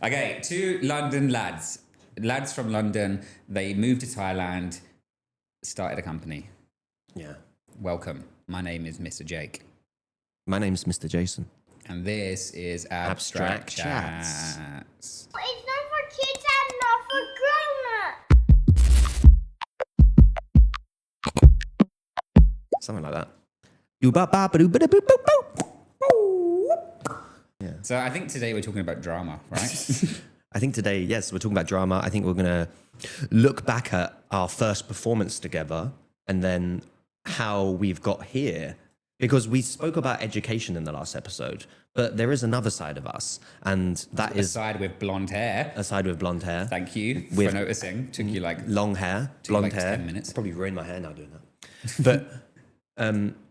Okay, two London lads from London. They moved to Thailand, started a company. Yeah. Welcome. My name is Mr. Jake. My name's Mr. Jason. And this is Abstract Chats. It's not for kids and not for grown-ups. Something like that. Yeah. So I think today we're talking about drama, right? I think today, yes, we're talking about drama. I think we're going to look back at our first performance together and then how we've got here. Because we spoke about education in the last episode, but there is another side of us, and that is... A side with blonde hair. A side with blonde hair. Thank you With for noticing. Took you like... Long hair, took you blonde like hair. 10 minutes. Probably ruined my hair now doing that.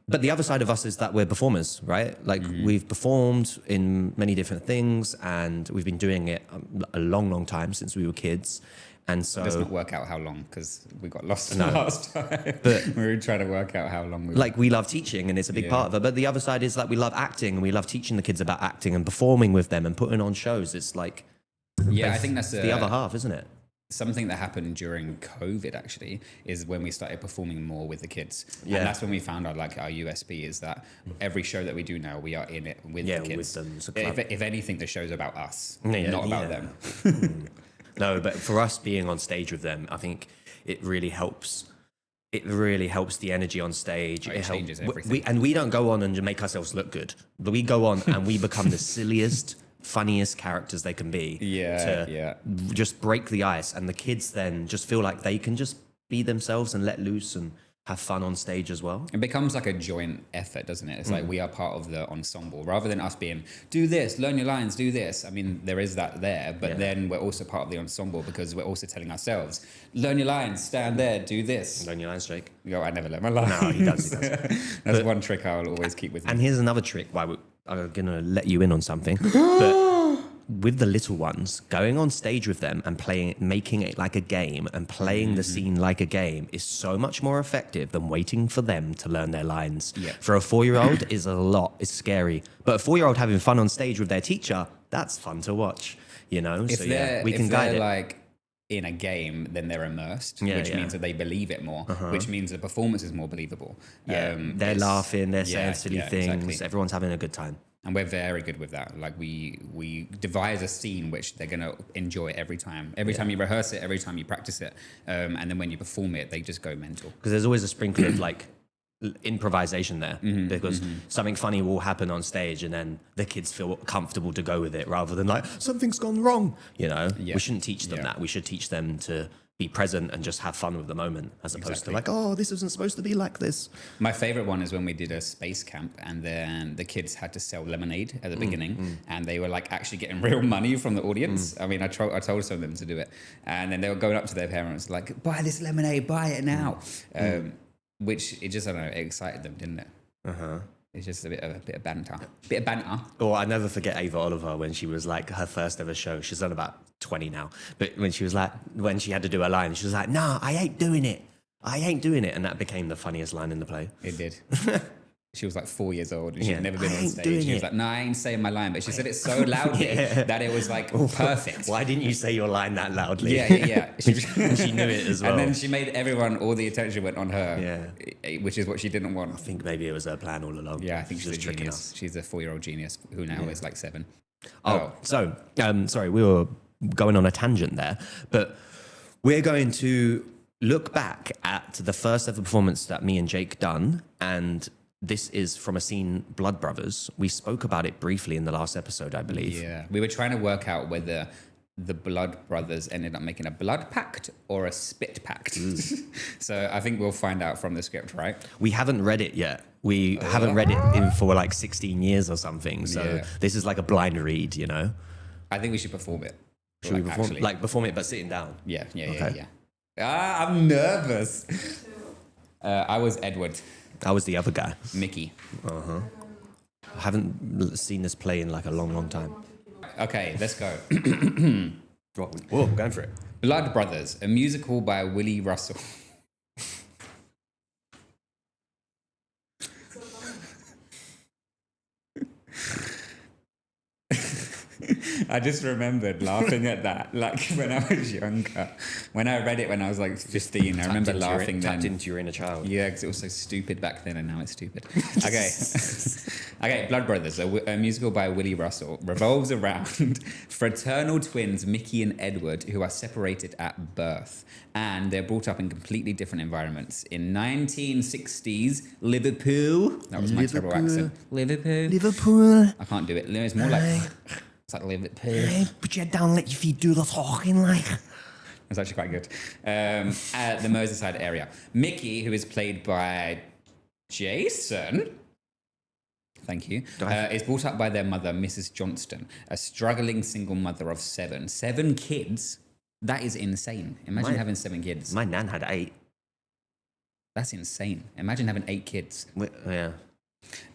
But the other side of us is that we're performers, right? Like we've performed in many different things, and we've been doing it a long, long time since we were kids. And so... Let's not work out how long, because we got lost last time. But we were trying to work out how long we... Like, we love teaching, and it's a big part of it. But the other side is, like, we love acting, and we love teaching the kids about acting and performing with them and putting on shows. It's like... Yeah, I think that's the other half, isn't it? Something that happened during COVID, actually, is when we started performing more with the kids. Yeah. And that's when we found out, like, our USP is that every show that we do now, we are in it with the kids. With them. It's a club. If anything, the show's about us, Yeah, not about yeah. them. No, but for us being on stage with them, I think it really helps. It really helps the energy on stage. It changes everything. We don't go on and make ourselves look good. We go on and we become the silliest, funniest characters they can be. Yeah. Just break the ice, and the kids then just feel like they can just be themselves and let loose and have fun on stage as well. It becomes like a joint effort, doesn't it? It's like we are part of the ensemble, rather than us being, do this, learn your lines, do this. I mean, there is that there, but then we're also part of the ensemble because we're also telling ourselves, learn your lines, stand there, do this. Learn your lines, Jake. Yo, I never learn my lines. No, he does. That's one trick I'll always keep with me. And here's another trick why I'm going to let you in on something. But with the little ones, going on stage with them and making it like a game and playing the scene like a game is so much more effective than waiting for them to learn their lines. Yeah. For a 4-year-old, it's scary. But a 4-year-old having fun on stage with their teacher, that's fun to watch, you know? If So we can guide it. Like in a game, then they're immersed, which means that they believe it more, which means the performance is more believable. Yeah, they're laughing, they're saying silly things, exactly. Everyone's having a good time. And we're very good with that. Like we devise a scene which they're gonna enjoy every time. Every time you rehearse it, every time you practice it, and then when you perform it, they just go mental. Because there's always a sprinkle of like improvisation there, because something funny will happen on stage, and then the kids feel comfortable to go with it rather than like something's gone wrong. You know, we shouldn't teach them that. We should teach them to be present and just have fun with the moment, as opposed to like, oh, this isn't supposed to be like this. My favorite one is when we did a space camp, and then the kids had to sell lemonade at the beginning, and they were like actually getting real money from the audience. I mean, I told some of them to do it, and then they were going up to their parents like, buy this lemonade, buy it now. Which it just, I don't know, it excited them, didn't it? It's just a bit of banter. Or I never forget Ava Oliver when she was like her first ever show. She's done about 20 now. But when she had to do a line, she was like, "Nah, I ain't doing it. I ain't doing it." And that became the funniest line in the play. It did. She was like 4 years old and she'd never been on stage. She was like, no, I ain't saying my line. But she said it so loudly that it was like perfect. Why didn't you say your line that loudly? Yeah. And she knew it as well. And then she made all the attention went on her, which is what she didn't want. I think maybe it was her plan all along. Yeah, I think she's a tricking genius. us. She's a 4-year-old genius who now is like 7. So, sorry, we were going on a tangent there. But we're going to look back at the first ever performance that me and Jake done, and this is from a scene, Blood Brothers. We spoke about it briefly in the last episode, I believe. Yeah, we were trying to work out whether the Blood Brothers ended up making a blood pact or a spit pact. So I think we'll find out from the script, right? We haven't read it yet. We haven't read it for like 16 years or something. So this is like a blind read, you know? I think we should perform it. Should we perform, perform it but sitting down? Yeah. I'm nervous. I was Edward. I was the other guy. Mickey. I haven't seen this play in like a long, long time. Okay, let's go. Whoa, going for it. Blood Brothers, a musical by Willie Russell. I just remembered laughing at that, like when I was younger. When I read it when I was like 15, I remember laughing then. Tapped into your inner child. Yeah, because it was so stupid back then, and now it's stupid. Okay, okay. Blood Brothers, a musical by Willie Russell, revolves around fraternal twins Mickey and Edward, who are separated at birth, and they're brought up in completely different environments. In 1960s Liverpool, that was my terrible accent. Liverpool. I can't do it. It's more like it's like Liverpool. Hey, put your head down, let your feet do the talking, like. It's actually quite good. At the Merseyside area. Mickey, who is played by Jason, thank you, is brought up by their mother, Mrs. Johnston, a struggling single mother of 7. 7 kids? That is insane. Imagine having 7 kids. My nan had 8. That's insane. Imagine having 8 kids. Yeah.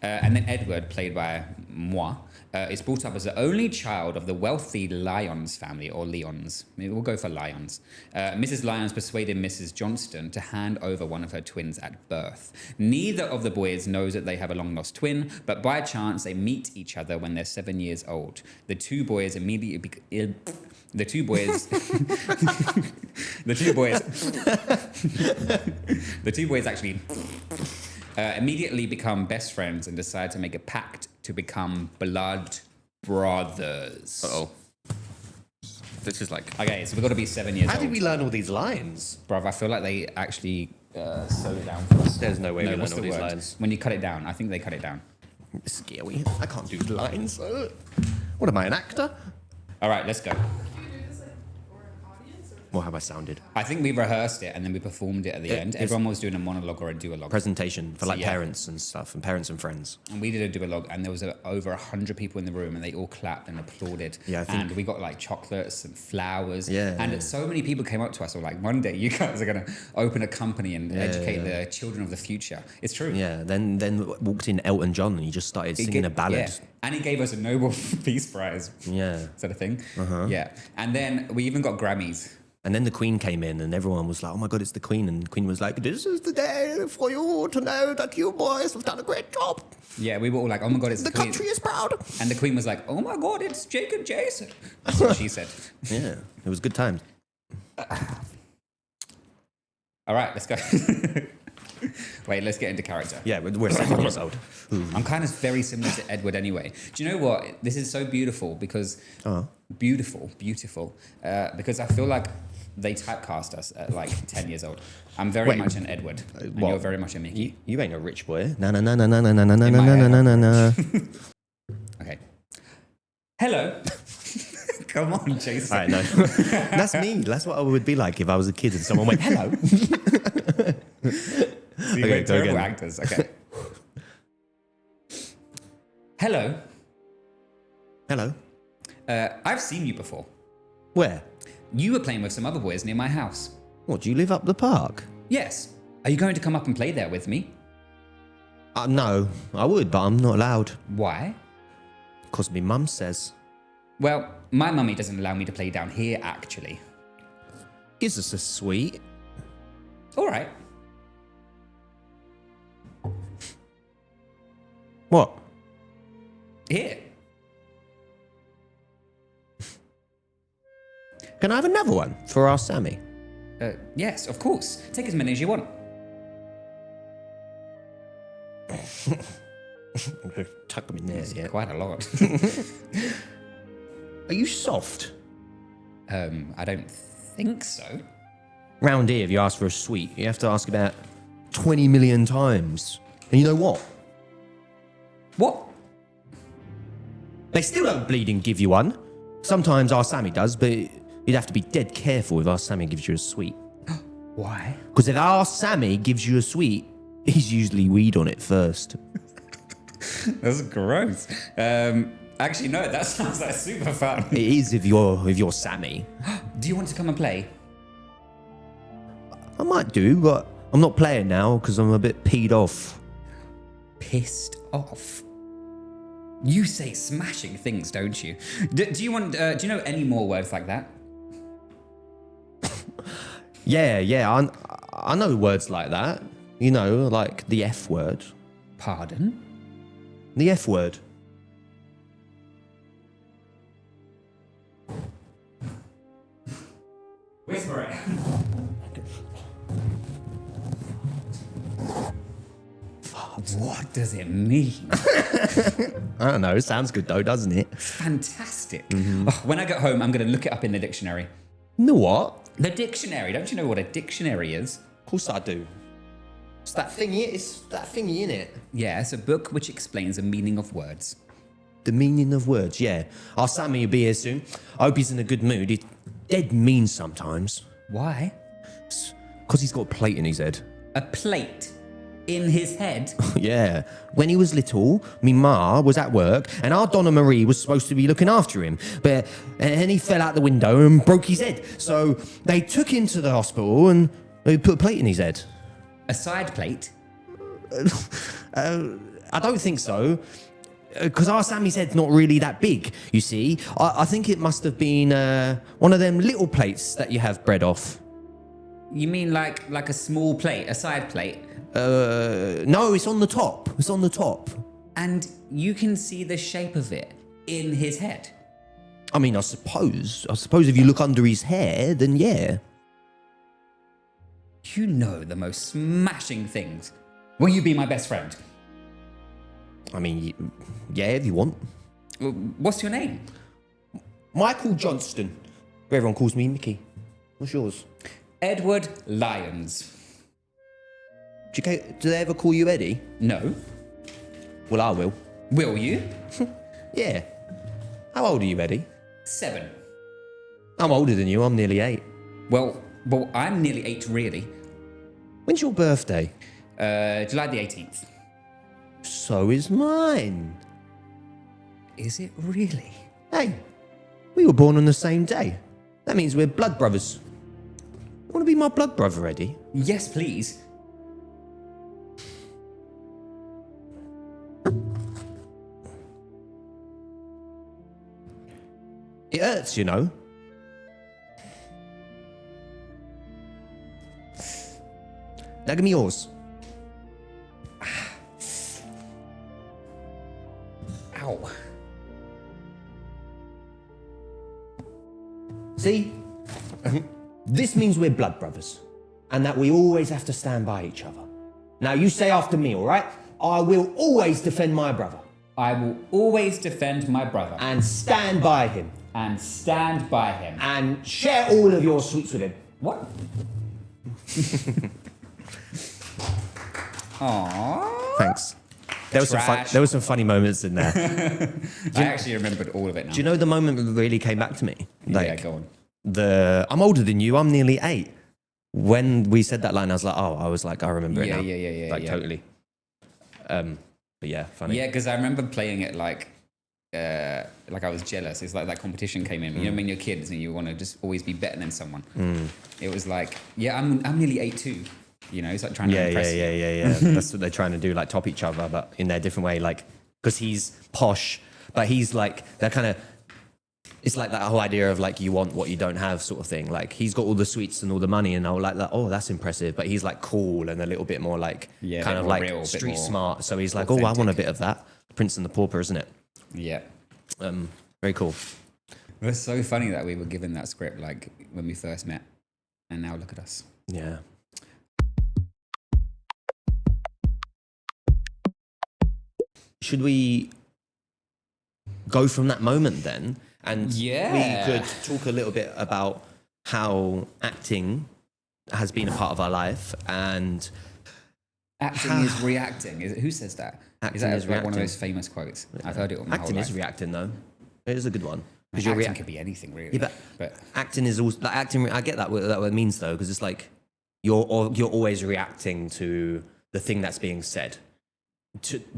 And then Edward, played by moi, is brought up as the only child of the wealthy Lyons family, or Lyons. Maybe we'll go for Lyons. Mrs. Lyons persuaded Mrs. Johnston to hand over one of her twins at birth. Neither of the boys knows that they have a long-lost twin, but by chance they meet each other when they're 7 years old. The two boys the two boys actually immediately become best friends and decide to make a pact to become blood brothers. Uh-oh. This is like... Okay, so we've got to be 7 years old. How did we learn all these lines? Bruv, I feel like they actually slowed it down for us. There's no way we learn what's all the these word? lines. When you cut it down, I think they cut it down. It's scary. I can't do lines. What am I, an actor? All right, let's go. Well, how have I sounded? I think we rehearsed it and then we performed it at the end. Everyone was doing a monologue or a duologue. Presentation for like yeah. parents and stuff, and parents and friends. And we did a duologue, and there was over 100 people in the room, and they all clapped and applauded. Yeah, I think... And we got like chocolates and flowers. Yeah. And so many people came up to us, were like, one day you guys are going to open a company and educate the children of the future. It's true. Yeah. Then walked in Elton John, and he just started singing a ballad. Yeah. And he gave us a Nobel Peace Prize. Yeah. Is that a thing? Yeah. And then we even got Grammys. And then the Queen came in, and everyone was like, "Oh my God, it's the Queen!" And the Queen was like, "This is the day for you to know that you boys have done a great job." Yeah, we were all like, "Oh my God, it's the Queen." country is proud. And the Queen was like, "Oh my God, it's Jake and Jason." That's what she said. Yeah, it was good times. All right, let's go. Wait, let's get into character. Yeah, we're 7 years old. I'm kind of very similar to Edward anyway. Do you know what? This is so beautiful because beautiful, because I feel like they typecast us at like 10 years old. I'm very much an Edward, and you're very much a Mickey. You ain't a rich boy. No. Okay. Hello. Come on, Jason. All right, no. That's me. That's what I would be like if I was a kid and someone went, "Hello." See, we're terrible actors. Okay. Hello. Hello. I've seen you before. Where? You were playing with some other boys near my house. What, do you live up the park? Yes. Are you going to come up and play there with me? No, I would, but I'm not allowed. Why? Because my mum says. Well, my mummy doesn't allow me to play down here, actually. Is this a sweet? All right. What? Here. Can I have another one for our Sammy? Yes, of course. Take as many as you want. Tuck them in there, yeah. Quite a lot. Are you soft? I don't think so. Round here, if you ask for a sweet, you have to ask about 20 million times. And you know what? What? They still don't bleed and give you one. Sometimes our Sammy does, but you'd have to be dead careful if our Sammy gives you a sweet. Why? Because if our Sammy gives you a sweet, he's usually weed on it first. That's gross. Actually, no, that sounds like super fun. It is if you're Sammy. Do you want to come and play? I might do, but I'm not playing now because I'm a bit peed off. Pissed off? You say smashing things, don't you? Do you want? Do you know any more words like that? Yeah. I know words like that. You know, like the F word. Pardon? The F word. Whisper it. What does it mean? I don't know. It sounds good though, doesn't it? It's fantastic. Oh, when I get home, I'm going to look it up in the dictionary. You know what? The dictionary. Don't you know what a dictionary is? Of course I do. It's that thingy. It's that thingy, innit? Yeah, it's a book which explains the meaning of words. The meaning of words, yeah. Our Sammy will be here soon. I hope he's in a good mood. He's dead mean sometimes. Why? Because he's got a plate in his head. A plate in his head? Yeah. When he was little, me ma was at work and our Donna Marie was supposed to be looking after him. And he fell out the window and broke his head. So they took him to the hospital and they put a plate in his head. A side plate? I don't think so. Because our Sammy's head's not really that big, you see. I think it must have been one of them little plates that you have bread off. You mean like a small plate, a side plate? No, it's on the top. It's on the top. And you can see the shape of it in his head? I mean, I suppose if you look under his hair, then yeah. You know the most smashing things. Will you be my best friend? I mean, yeah, if you want. What's your name? Michael Johnston. Everyone calls me Mickey. What's yours? Edward Lyons. Do they ever call you Eddie? No. Well, I will. Will you? Yeah. How old are you, Eddie? 7. I'm older than you. I'm nearly 8. Well, I'm nearly 8, really. When's your birthday? July the 18th. So is mine. Is it really? Hey, we were born on the same day. That means we're blood brothers. You want to be my blood brother, Eddie? Yes, please. It hurts, you know. Now give me yours. Ow. See? This means we're blood brothers. And that we always have to stand by each other. Now you say after me, all right? I will always defend my brother. I will always defend my brother. And stand by him. And stand by him. And share all of your sweets with him. What? Aww. Thanks. There were some funny moments in there. I actually remembered all of it now. Do you know the moment that really came back to me? Yeah, go on. I'm older than you, I'm nearly 8. When we said that line, I was like, I remember it now. Yeah. Totally. But yeah, funny. Yeah, because I remember playing it like I was jealous. It's like that competition came in. You know, when you're kids and you want to just always be better than someone. It was like, yeah, I'm nearly 8 too. You know, it's like trying to impress you. Yeah. That's what they're trying to do, like top each other, but in their different way. Like, because he's posh, but he's like, they're kind of, it's like that whole idea of like, you want what you don't have sort of thing. Like, he's got all the sweets and all the money, and I'm like, oh, that's impressive. But he's like cool and a little bit more like, kind of like real, street smart. So he's like, authentic. I want a bit of that. Prince and the Pauper, isn't it? Yeah. Very cool. It was so funny that we were given that script like when we first met, and now look at us. Yeah. Should we go from that moment then? And we could talk a little bit about how acting has been a part of our life, and acting is reacting. Who says that? Is that like one of those famous quotes? I've heard it all my whole life. Acting is reacting, though. It is a good one. Because acting could be anything, really. Yeah, but acting is also like acting. I get that what it means though, because it's like you're always reacting to the thing that's being said.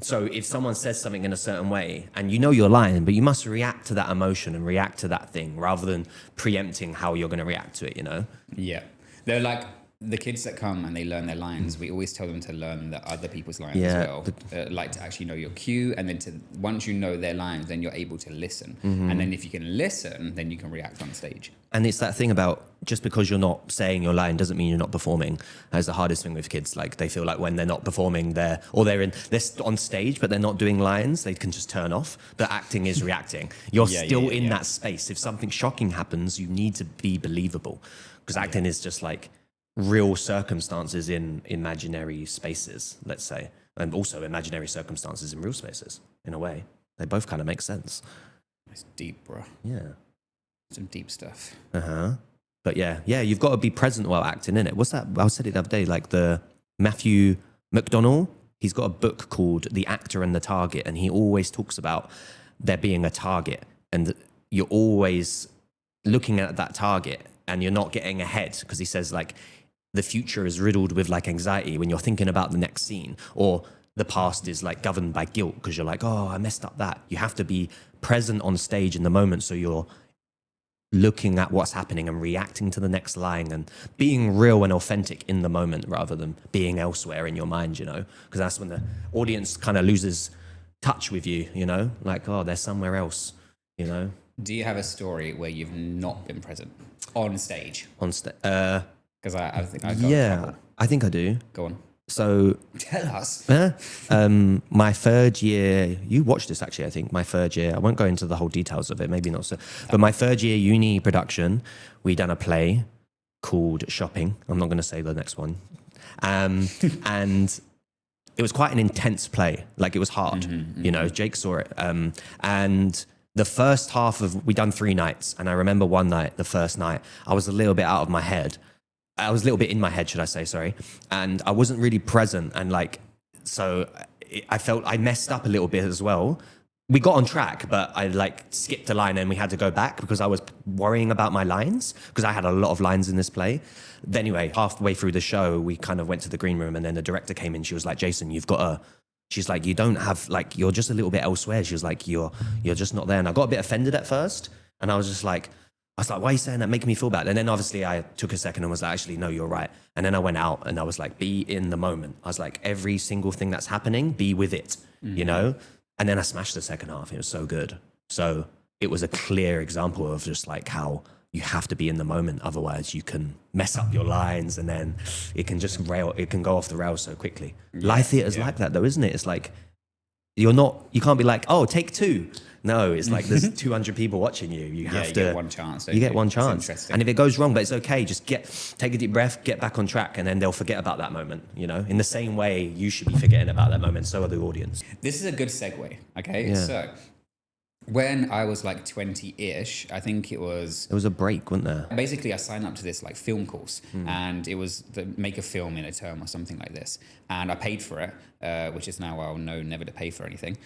So if someone says something in a certain way and you know you're lying, but you must react to that emotion and react to that thing rather than preempting how you're going to react to it, you know? Yeah. They're like, the kids that come and they learn their lines, we always tell them to learn the other people's lines as well. Like to actually know your cue, and then once you know their lines, then you're able to listen. And then if you can listen, then you can react on stage. And it's that thing about just because you're not saying your line doesn't mean you're not performing. That's the hardest thing with kids. Like they feel like when they're not performing, they're on stage, but they're not doing lines, they can just turn off. But acting is reacting. You're still in that space. If something shocking happens, you need to be believable, because acting is just like real circumstances in imaginary spaces, let's say, and also imaginary circumstances in real spaces. In a way, they both kind of make sense. It's deep, bro. Yeah, some deep stuff. But yeah, you've got to be present while acting, in it. What's that? I said it the other day. Like the Matthew McDonald, he's got a book called The Actor and the Target, and he always talks about there being a target, and you're always looking at that target, and you're not getting ahead, because he says like the future is riddled with like anxiety when you're thinking about the next scene, or the past is like governed by guilt because you're like, oh, I messed up that. You have to be present on stage in the moment, so you're looking at what's happening and reacting to the next line and being real and authentic in the moment rather than being elsewhere in your mind, you know, because that's when the audience kind of loses touch with you, you know, like, oh, they're somewhere else, you know. Do you have a story where you've not been present on stage? Because I think I got a couple. I think I do. Go on. So tell us. My third year, you watched this actually, I think, my third year, I won't go into the whole details of it, maybe not so, but my third year uni production, we done a play called Shopping. I'm not going to say the next one. And it was quite an intense play. Like it was hard, you know, Jake saw it. And the first half we done 3 nights. And I remember one night, the first night, I was a little bit out of my head. I was a little bit in my head, should I say, sorry. And I wasn't really present. And like, so I felt I messed up a little bit as well. We got on track, but I like skipped a line and we had to go back because I was worrying about my lines, because I had a lot of lines in this play. But anyway, halfway through the show, we kind of went to the green room, and then the director came in. She was like, Jason, you've got to, she's like, you don't have, like, you're just a little bit elsewhere. She was like, you're just not there. And I got a bit offended at first. And I was like, why are you saying that? Making me feel bad. And then obviously I took a second and was like, actually, no, you're right. And then I went out and I was like, be in the moment. I was like, every single thing that's happening, be with it, you know? And then I smashed the second half. It was so good. So it was a clear example of just like how you have to be in the moment. Otherwise you can mess up your lines, and then it can just it can go off the rails so quickly. Live theatre is like that though, isn't it? It's like, you can't be like, oh, take 2. No, it's like there's 200 people watching you. You have to get one chance. You get one chance. And if it goes wrong, but it's okay, just take a deep breath, get back on track, and then they'll forget about that moment, you know? In the same way you should be forgetting about that moment, so are the audience. This is a good segue, okay? Yeah. So when I was like 20-ish, I think it was... There was a break, wasn't there? Basically, I signed up to this like film course, and it was to make a film in a term or something like this. And I paid for it, which is now I'll know never to pay for anything.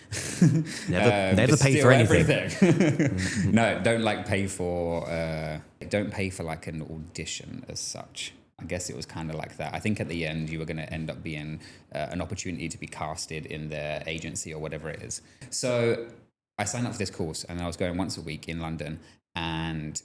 Never pay for anything. No, don't pay for like an audition as such. I guess it was kind of like that. I think at the end you were going to end up being an opportunity to be casted in their agency or whatever it is. So I signed up for this course, and I was going once a week in London. And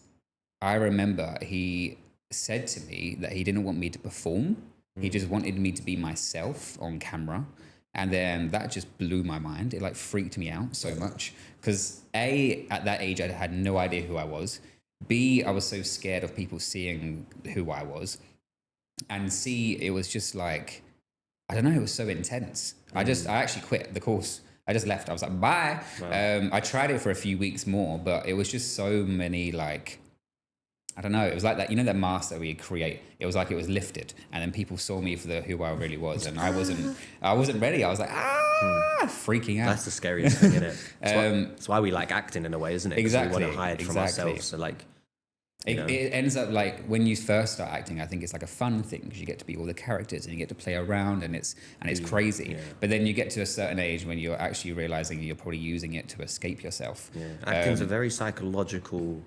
I remember he said to me that he didn't want me to perform. He just wanted me to be myself on camera. And then that just blew my mind. It like freaked me out so much. Because A, at that age, I had no idea who I was. B, I was so scared of people seeing who I was. And C, it was just like, I don't know, it was so intense. I actually quit the course. I just left. I was like, bye. Wow. I tried it for a few weeks more, but it was just so many like, I don't know. It was like that, you know, that mask that we create. It was like it was lifted, and then people saw me for who I really was, and I wasn't ready. I was like, freaking out. That's the scariest thing, isn't it? That's why we like acting in a way, isn't it? Exactly. We want to hide from ourselves. So like, it ends up like when you first start acting, I think it's like a fun thing because you get to be all the characters and you get to play around, and it's crazy. Yeah. But then you get to a certain age when you're actually realizing you're probably using it to escape yourself. Yeah. Acting's a very psychological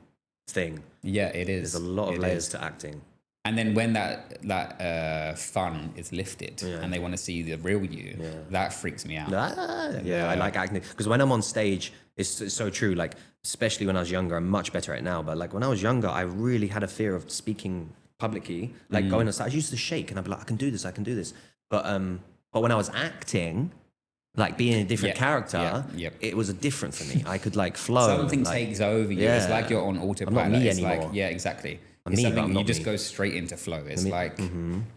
thing. Yeah, it is. There's a lot of layers to acting. And then when that fun is lifted and they want to see the real you, that freaks me out. I like acting because when I'm on stage, it's so true. Like, especially when I was younger, I'm much better at it now. But like when I was younger, I really had a fear of speaking publicly, like going on stage, I used to shake and I'd be like, I can do this. But when I was acting, like being a different character, it was a different for me. I could like flow. Something takes over you. It's like you're on autopilot. I'm not me it's anymore. Like, exactly. I'm It's me, but something I'm you not just me. go straight into flow. It's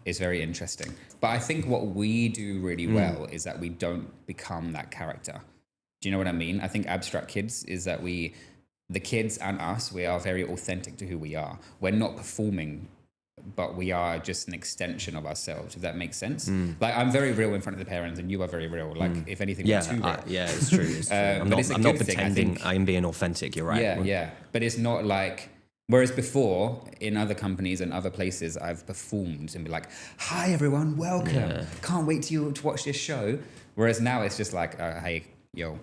it's very interesting. But I think what we do really well is that we don't become that character. Do you know what I mean? I think abstract kids is that the kids and us, we are very authentic to who we are. We're not performing, but we are just an extension of ourselves, if that makes sense. Like, I'm very real in front of the parents and you are very real. Like, if anything, we're too real. It's true. It's true. I'm but it's a not good thing, I pretending. think. I'm being authentic. You're right. Yeah. But it's not like, whereas before in other companies and other places, I've performed and be like, hi everyone, welcome. Yeah. Can't wait to watch this show. Whereas now it's just like, hey, yo,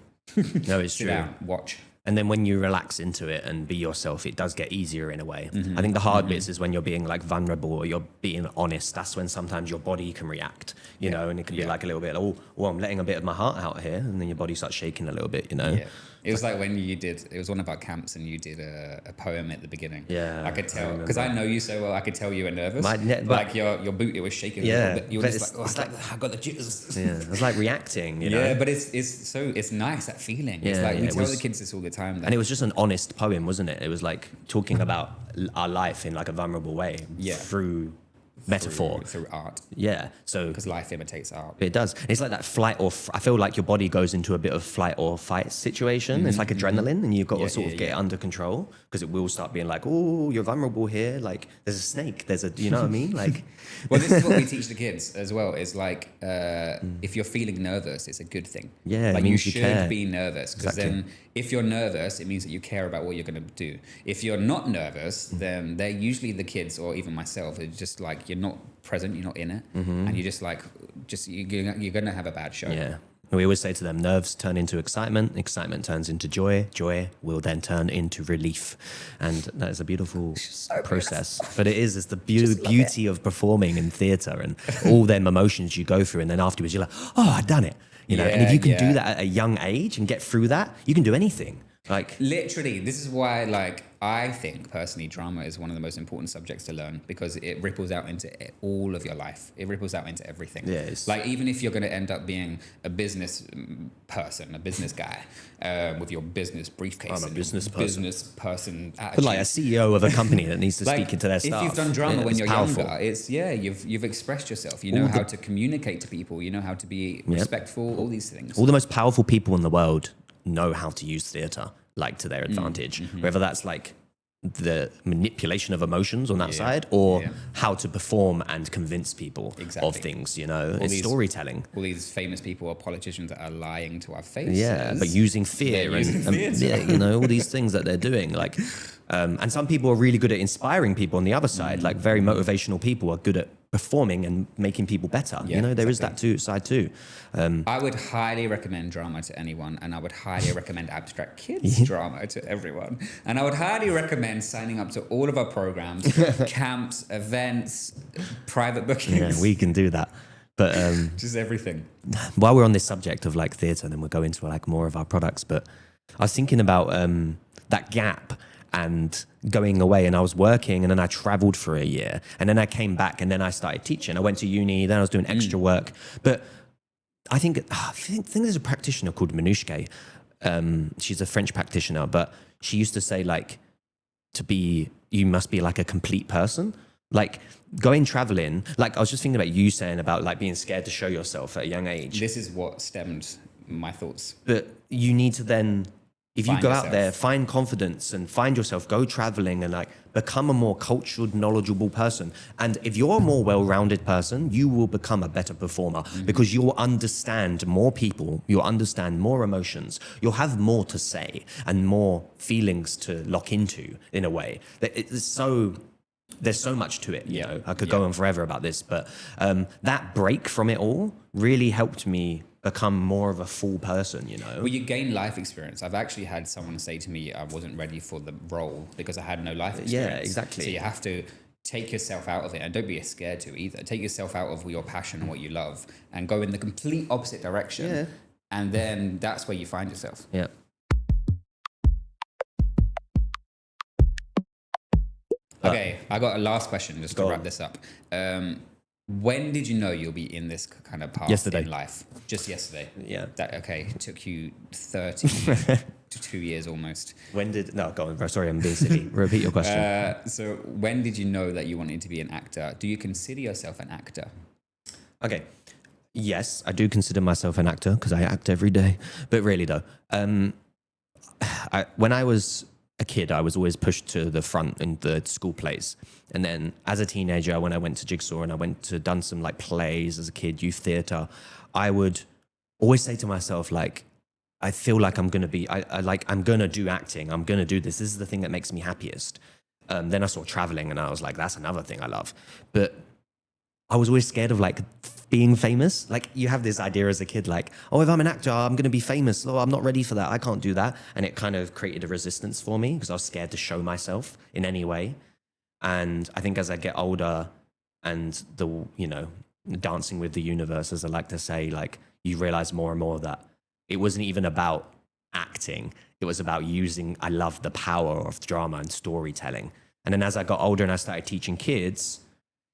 No, it's sit true. down, watch. And then when you relax into it and be yourself, it does get easier in a way. I think the hard bits is when you're being like vulnerable or you're being honest. That's when sometimes your body can react, you know, and it can be like a little bit, oh, I'm letting a bit of my heart out here. And then your body starts shaking a little bit, you know. Yeah. It was like when it was one of our camps and you did a poem at the beginning. Yeah, I could tell, I because I know you so well, I could tell you were nervous. Like your boot, it was shaking a little bit. You were just like, I got the jitters. Yeah, it's like reacting, you know. Yeah, but it's nice, that feeling. It's like, we tell the kids this all the time. And it was just an honest poem, wasn't it? It was like talking about our life in like a vulnerable way through metaphor. Through art. Yeah, so... Because life imitates art. It does. It's like that flight I feel like your body goes into a bit of flight or fight situation. It's like adrenaline and you've got to sort of get it under control because it will start being like, oh, you're vulnerable here. Like there's a snake. You know what I mean? Like, well, this is what we teach the kids as well. Is like, if you're feeling nervous, it's a good thing. Yeah, like it you means should be nervous because Exactly. then if you're nervous, it means that you care about what you're going to do. If you're not nervous, then they're usually the kids or even myself. It's just like you're not present, you're not in it, and you're just like, you're going to have a bad show. Yeah. We always say to them, nerves turn into excitement turns into joy will then turn into relief. And that is a beautiful process. But it's the beauty of performing in theatre and all them emotions you go through. And then afterwards you're like, oh, I've done it. You know, and if you can do that at a young age and get through that, you can do anything. Like literally, this is why, like, I think personally, drama is one of the most important subjects to learn because it ripples out into all of your life. It ripples out into everything. Yes. Like, even if you're going to end up being a business person, a business guy, with your business briefcase, I'm a business person. Business person attitude. But like a CEO of a CEO that needs to speak into their staff. If you've done drama when you're powerful. younger, you've expressed yourself. You know how to communicate to people. You know how to be respectful. All these things. All the most powerful people in the world know how to use theatre like to their advantage, whether that's like the manipulation of emotions on that side or how to perform and convince people of things, you know. It's storytelling. All these famous people or politicians that are lying to our face. Yeah, but using fear you know, all these things that they're doing. Like, and some people are really good at inspiring people on the other side. Like very motivational people are good at performing and making people better. You know, there is that side too. I would highly recommend drama to anyone, and I would highly recommend abstract kids drama to everyone. And I would highly recommend signing up to all of our programs, camps, events, private bookings. Yeah, we can do that. But just everything. While we're on this subject of like theatre, then we'll go into like more of our products. But I was thinking about that gap and going away, and I was working, and then I traveled for a year, and then I came back, and then I started teaching. I went to uni, then I was doing extra work. But I think there's a practitioner called Manoushka. She's a French practitioner, but she used to say like, you must be like a complete person. Like going traveling, like I was just thinking about you saying about like being scared to show yourself at a young age. This is what stemmed my thoughts. But you need to then, if you go out there, yourself. find confidence and find yourself, go traveling and like become a more cultured, knowledgeable person. And if you're a more well-rounded person, you will become a better performer because you'll understand more people, you'll understand more emotions, you'll have more to say and more feelings to lock into in a way. There's so much to it, you know. I could go on forever about this, but that break from it all really helped me become more of a full person, you know. Well, you gain life experience. I've actually had someone say to me I wasn't ready for the role because I had no life experience. Yeah, exactly. So you have to take yourself out of it, and don't be scared to either. Take yourself out of your passion and what you love and go in the complete opposite direction. Yeah. And then that's where you find yourself. Yeah. Okay, I got a last question just to Go wrap on. this up. When did you know you'll be in this kind of path Yesterday. in life? Just yesterday. Yeah. It took you 32 years almost. When did... No, go on, bro. Sorry, I'm being silly. Repeat your question. So when did you know that you wanted to be an actor? Do you consider yourself an actor? Okay. Yes, I do consider myself an actor because I act every day. But really, though, when I was a kid, I was always pushed to the front in the school plays. And then as a teenager, when I went to Jigsaw and I went to done some like plays as a kid, youth theatre, I would always say to myself, like, I feel like I'm going to be, I'm going to do acting. I'm going to do this. This is the thing that makes me happiest. Then I saw traveling and I was like, that's another thing I love. But I was always scared of like being famous. Like you have this idea as a kid, like, oh, if I'm an actor, I'm going to be famous. Oh, I'm not ready for that. I can't do that. And it kind of created a resistance for me because I was scared to show myself in any way. And I think as I get older and dancing with the universe, as I like to say, like you realize more and more that it wasn't even about acting. It was about I love the power of drama and storytelling. And then as I got older and I started teaching kids,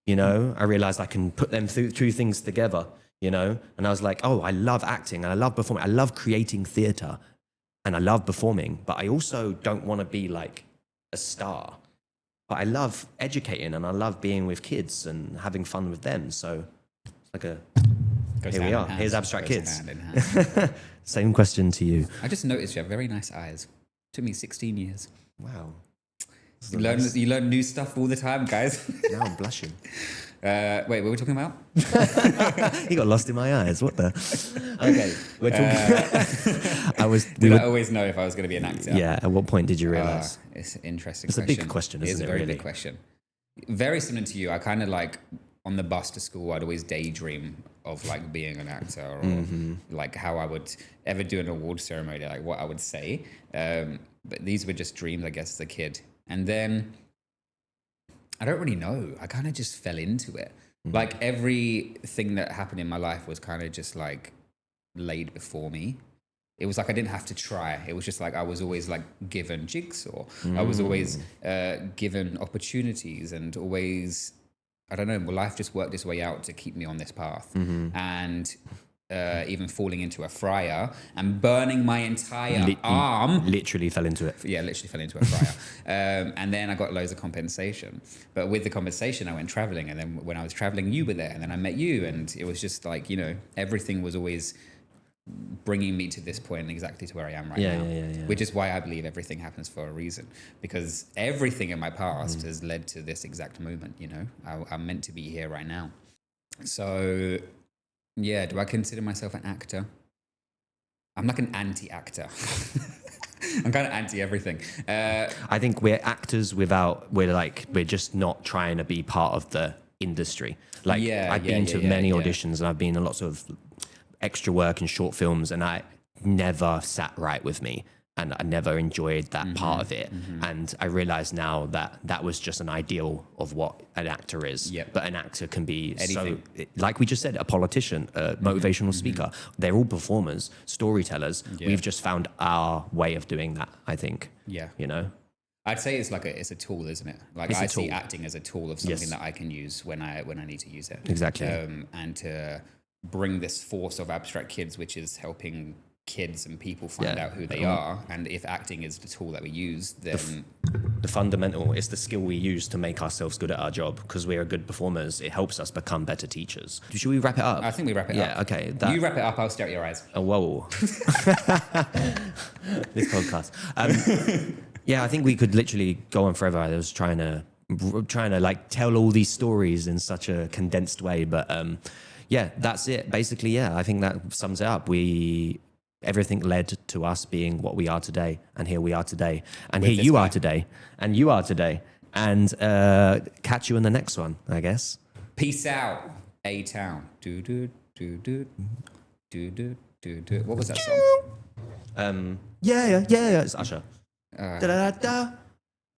I realized I can put them through two things together, and I was like, oh, I love acting and I love performing. I love creating theater and I love performing, but I also don't want to be like a star, but I love educating and I love being with kids and having fun with them. So it's like here we are. Here's Abstract Kids. Hand in hand. Same question to you. I just noticed you have very nice eyes. Took me 16 years. Wow. You learn new stuff all the time, guys. Now I'm blushing. Wait, what were we talking about? He got lost in my eyes. What the? Okay, we're talking. Did I always know if I was going to be an actor? Yeah. At what point did you realize? It's an interesting. It's question. a big question, isn't It's it? a very really? big question. Very similar to you. I kind of like on the bus to school. I'd always daydream of like being an actor or like how I would ever do an award ceremony, like what I would say. But these were just dreams, I guess, as a kid. And then I don't really know. I kind of just fell into it. Like everything that happened in my life was kind of just like laid before me. It was like I didn't have to try. It was just like I was always like given jigsaw. I was always given opportunities and always, I don't know, well, life just worked its way out to keep me on this path. And even falling into a fryer and burning my entire arm. Literally fell into it. Yeah, literally fell into a fryer. And then I got loads of compensation. But with the compensation, I went traveling. And then when I was traveling, you were there. And then I met you. And it was just like, everything was always bringing me to this point exactly to where I am right now. Yeah. Which is why I believe everything happens for a reason. Because everything in my past has led to this exact moment, I'm meant to be here right now. So... yeah, do I consider myself an actor? I'm like an anti-actor. I'm kind of anti-everything. I think we're actors we're just not trying to be part of the industry. Like I've been to many auditions and I've been in lots of extra work and short films and I never sat right with me. And I never enjoyed that part of it. And I realize now that was just an ideal of what an actor is. Yep. But an actor can be anything. so, like we just said, a politician, a motivational speaker. They're all performers, storytellers. Yeah. We've just found our way of doing that, I think. Yeah. I'd say it's like it's a tool, isn't it? Like I see acting as a tool of something that I can use when I need to use it. Exactly. And to bring this force of Abstract Kids, which is helping kids and people find out who they are, and if acting is the tool that we use, then the fundamental is the skill we use to make ourselves good at our job. Because we're good performers, it helps us become better teachers. Should we wrap it up? I think we wrap it up. Yeah, okay. You wrap it up, I'll stare at your eyes. Oh, whoa. This podcast. Yeah, I think we could literally go on forever. I was trying to like tell all these stories in such a condensed way, but yeah, that's it. Basically, yeah, I think that sums it up. Everything led to us being what we are today, and here we are today, and here you are today, and you are today, and catch you in the next one, I guess. Peace out, A-Town. Do do do do do do do do. What was that song? Yeah. It's Usher. Da da da.